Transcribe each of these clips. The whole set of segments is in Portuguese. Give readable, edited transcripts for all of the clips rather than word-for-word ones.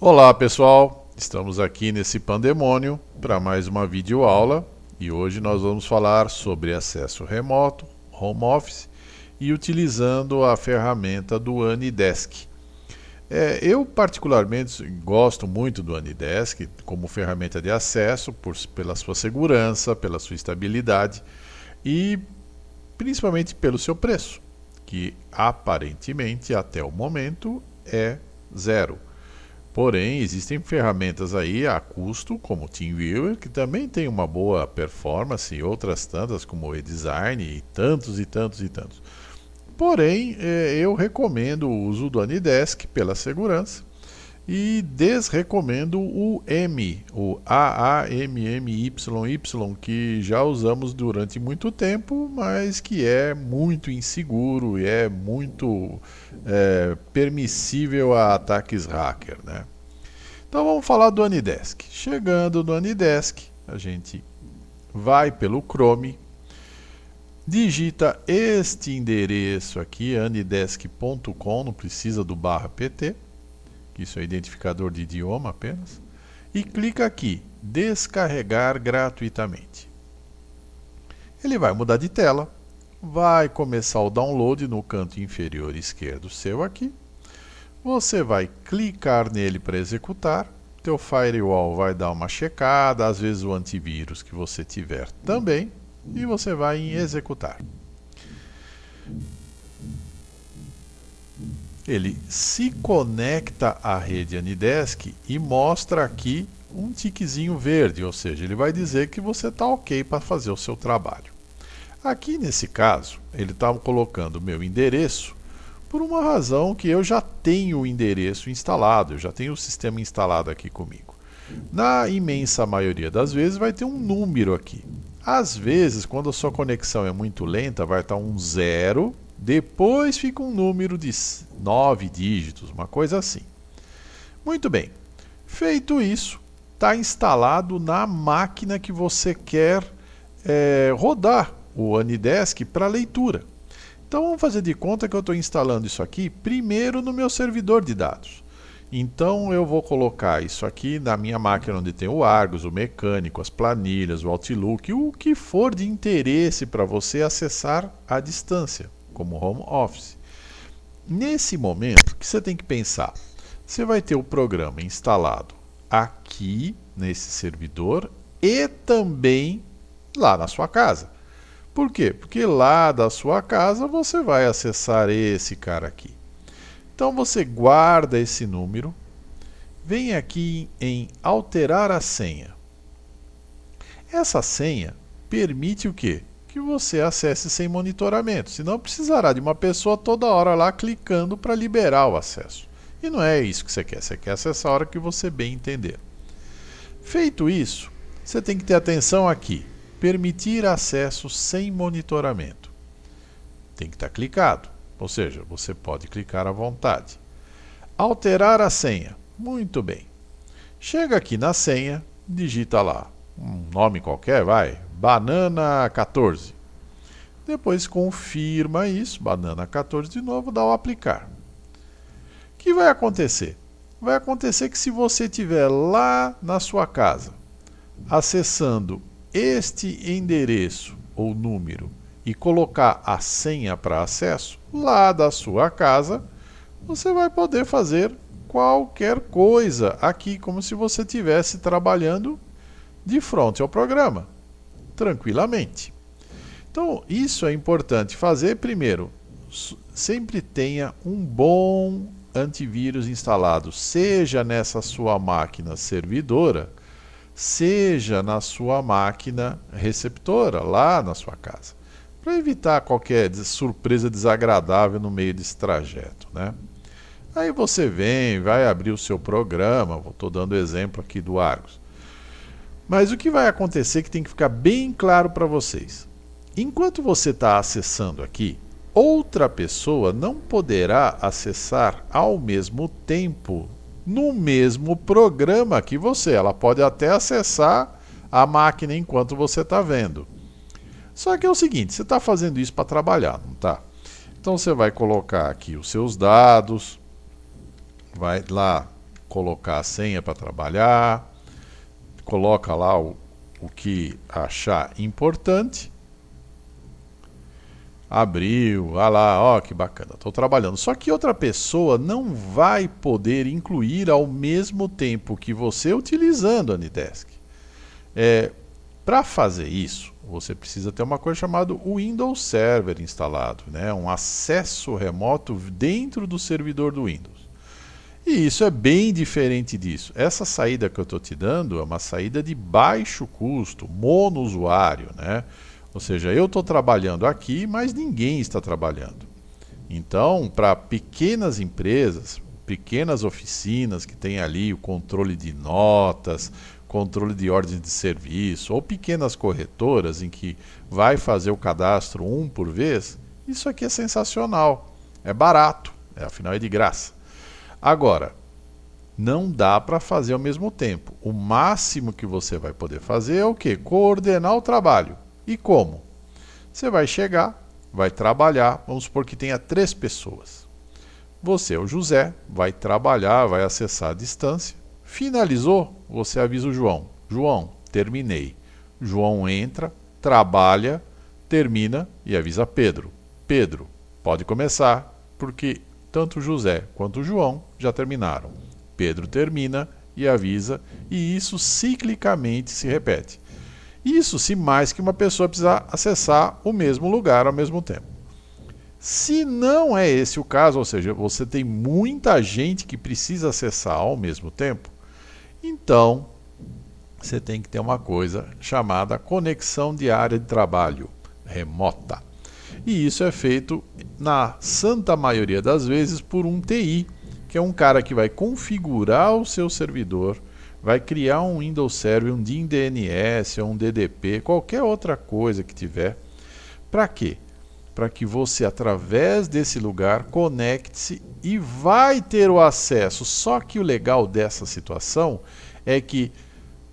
Olá pessoal, estamos aqui nesse pandemônio para mais uma videoaula e hoje nós vamos falar sobre acesso remoto, home office e utilizando a ferramenta do AnyDesk. Eu particularmente gosto muito do AnyDesk como ferramenta de acesso pela sua segurança, pela sua estabilidade e principalmente pelo seu preço, que aparentemente até o momento é zero. Porém, existem ferramentas aí a custo, como o TeamViewer, que também tem uma boa performance, e outras tantas, como o eDesign, e tantos e tantos e tantos. Porém, eu recomendo o uso do AnyDesk pela segurança e desrecomendo o AAMMYY, que já usamos durante muito tempo, mas que é muito inseguro e é muito permissível a ataques hacker, né? Então vamos falar do AnyDesk. Chegando no AnyDesk, a gente vai pelo Chrome, digita este endereço aqui, anydesk.com, não precisa do /pt, que isso é identificador de idioma apenas, e clica aqui, descarregar gratuitamente. Ele vai mudar de tela, vai começar o download no canto inferior esquerdo seu aqui. Você vai clicar nele para executar, teu firewall vai dar uma checada, às vezes o antivírus que você tiver também, e você vai em executar. Ele se conecta à rede AnyDesk e mostra aqui um tiquezinho verde, ou seja, ele vai dizer que você está ok para fazer o seu trabalho. Aqui nesse caso, ele está colocando o meu endereço por uma razão que eu já tenho o endereço instalado, eu já tenho o sistema instalado aqui comigo. Na imensa maioria das vezes vai ter um número aqui. Às vezes, quando a sua conexão é muito lenta, vai estar um 0, depois fica um número de 9 dígitos, uma coisa assim. Muito bem, feito isso, está instalado na máquina que você quer rodar o AnyDesk para leitura. Então vamos fazer de conta que eu estou instalando isso aqui primeiro no meu servidor de dados. Então eu vou colocar isso aqui na minha máquina onde tem o Argus, o Mecânico, as planilhas, o Outlook, o que for de interesse para você acessar à distância, como Home Office. Nesse momento, o que você tem que pensar? Você vai ter o programa instalado aqui nesse servidor e também lá na sua casa. Por quê? Porque lá da sua casa você vai acessar esse cara aqui. Então você guarda esse número, vem aqui em alterar a senha. Essa senha permite o quê? Que você acesse sem monitoramento, senão precisará de uma pessoa toda hora lá clicando para liberar o acesso. E não é isso que você quer acessar a hora que você bem entender. Feito isso, você tem que ter atenção aqui. Permitir acesso sem monitoramento. Tem que estar clicado, ou seja, você pode clicar à vontade. Alterar a senha. Muito bem. Chega aqui na senha, digita lá um nome qualquer, vai, banana14. Depois confirma isso, banana14 de novo, dá o aplicar. O que vai acontecer? Vai acontecer que se você estiver lá na sua casa, acessando este endereço ou número e colocar a senha para acesso lá da sua casa, você vai poder fazer qualquer coisa aqui, como se você estivesse trabalhando de frente ao programa, tranquilamente. Então, isso é importante fazer. Primeiro, sempre tenha um bom antivírus instalado, seja nessa sua máquina servidora, seja na sua máquina receptora, lá na sua casa, para evitar qualquer surpresa desagradável no meio desse trajeto, né? Aí você vai abrir o seu programa, estou dando exemplo aqui do Argus. Mas o que vai acontecer que tem que ficar bem claro para vocês. Enquanto você está acessando aqui, outra pessoa não poderá acessar ao mesmo tempo no mesmo programa que você. Ela pode até acessar a máquina enquanto você está vendo. Só que é o seguinte, você está fazendo isso para trabalhar, não está? Então você vai colocar aqui os seus dados, vai lá colocar a senha para trabalhar, coloca lá o que achar importante. Abriu, ah lá, ó, que bacana, estou trabalhando. Só que outra pessoa não vai poder incluir ao mesmo tempo que você utilizando a AnyDesk. Para fazer isso, você precisa ter uma coisa chamada Windows Server instalado, né? Um acesso remoto dentro do servidor do Windows. E isso é bem diferente disso. Essa saída que eu estou te dando é uma saída de baixo custo, monousuário, né? Ou seja, eu estou trabalhando aqui, mas ninguém está trabalhando. Então, para pequenas empresas, pequenas oficinas que têm ali o controle de notas, controle de ordens de serviço, ou pequenas corretoras em que vai fazer o cadastro um por vez, isso aqui é sensacional. É barato, afinal é de graça. Agora, não dá para fazer ao mesmo tempo. O máximo que você vai poder fazer é o quê? Coordenar o trabalho. E como? Você vai chegar, vai trabalhar, vamos supor que tenha 3 pessoas. Você, o José, vai trabalhar, vai acessar a distância. Finalizou, você avisa o João. João, terminei. João entra, trabalha, termina e avisa Pedro. Pedro, pode começar, porque tanto o José quanto o João já terminaram. Pedro termina e avisa, e isso ciclicamente se repete. Isso se mais que uma pessoa precisar acessar o mesmo lugar ao mesmo tempo. Se não é esse o caso, ou seja, você tem muita gente que precisa acessar ao mesmo tempo, então você tem que ter uma coisa chamada conexão de área de trabalho remota. E isso é feito, na santa maioria das vezes, por um TI, que é um cara que vai configurar o seu servidor, vai criar um Windows Server, um DIN DNS, um DDP, qualquer outra coisa que tiver. Para quê? Para que você, através desse lugar, conecte-se e vai ter o acesso. Só que o legal dessa situação é que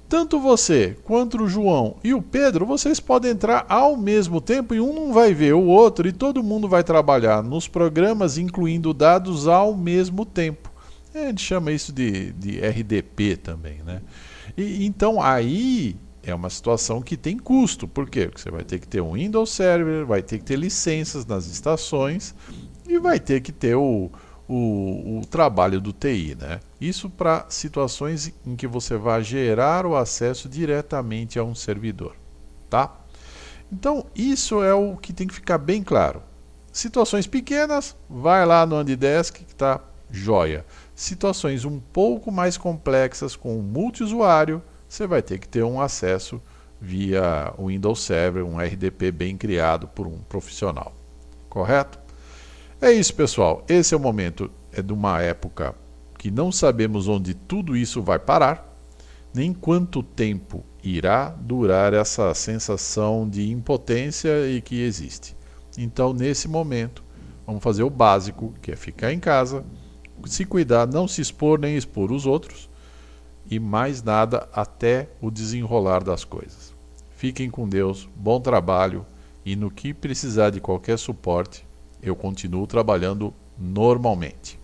tanto você quanto o João e o Pedro, vocês podem entrar ao mesmo tempo e um não vai ver o outro e todo mundo vai trabalhar nos programas incluindo dados ao mesmo tempo. A gente chama isso de RDP também, né? Então aí é uma situação que tem custo. Por quê? Porque você vai ter que ter um Windows Server, vai ter que ter licenças nas estações e vai ter que ter o trabalho do TI, né? Isso para situações em que você vai gerar o acesso diretamente a um servidor, tá? Então isso é o que tem que ficar bem claro. Situações pequenas, vai lá no AnyDesk que está joia. Situações um pouco mais complexas com multiusuário, você vai ter que ter um acesso via o Windows Server, um RDP bem criado por um profissional. Correto? É isso, pessoal. Esse é o momento de uma época que não sabemos onde tudo isso vai parar, nem quanto tempo irá durar essa sensação de impotência e que existe. Então, nesse momento, vamos fazer o básico, que é ficar em casa, se cuidar, não se expor nem expor os outros, e mais nada até o desenrolar das coisas. Fiquem com Deus, bom trabalho, e no que precisar de qualquer suporte, eu continuo trabalhando normalmente.